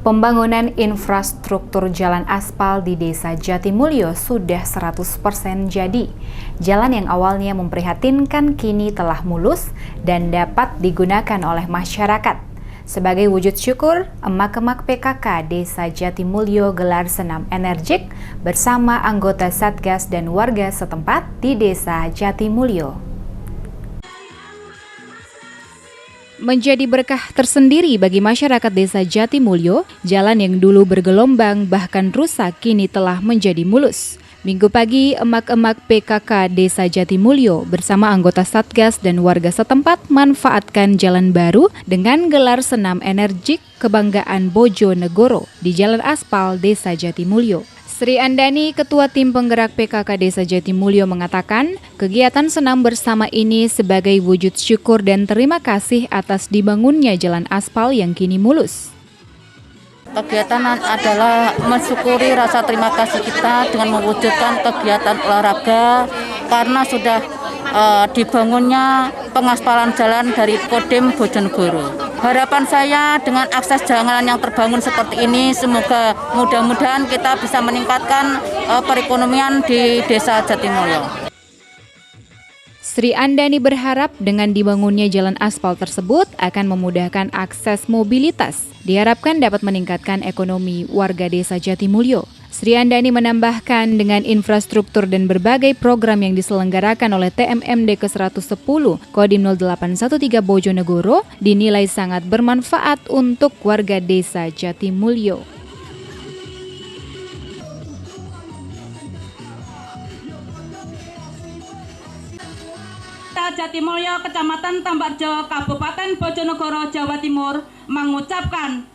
Pembangunan infrastruktur jalan aspal di Desa Jatimulyo sudah 100% jadi. Jalan yang awalnya memprihatinkan kini telah mulus dan dapat digunakan oleh masyarakat. Sebagai wujud syukur, emak-emak PKK Desa Jatimulyo gelar senam energik bersama anggota Satgas dan warga setempat di Desa Jatimulyo. Menjadi berkah tersendiri bagi masyarakat Desa Jatimulyo, jalan yang dulu bergelombang bahkan rusak kini telah menjadi mulus. Minggu pagi, emak-emak PKK Desa Jatimulyo bersama anggota Satgas dan warga setempat manfaatkan jalan baru dengan gelar senam energik kebanggaan Bojonegoro di Jalan Aspal Desa Jatimulyo. Sri Andani, Ketua Tim Penggerak PKK Desa Jatimulyo mengatakan, kegiatan senam bersama ini sebagai wujud syukur dan terima kasih atas dibangunnya jalan aspal yang kini mulus. Kegiatan adalah mensyukuri rasa terima kasih kita dengan mewujudkan kegiatan olahraga karena sudah dibangunnya pengaspalan jalan dari Kodim Bojonegoro. Harapan saya dengan akses jalan yang terbangun seperti ini, semoga mudah-mudahan kita bisa meningkatkan perekonomian di Desa Jatimulyo. Sri Andani berharap dengan dibangunnya jalan aspal tersebut akan memudahkan akses mobilitas. Diharapkan dapat meningkatkan ekonomi warga Desa Jatimulyo. Sri Andani menambahkan dengan infrastruktur dan berbagai program yang diselenggarakan oleh TMMD ke-110 Kodim 0813 Bojonegoro dinilai sangat bermanfaat untuk warga Desa Jatimulyo. Jatimulyo, Kecamatan Tambarjo, Kabupaten Bojonegoro, Jawa Timur mengucapkan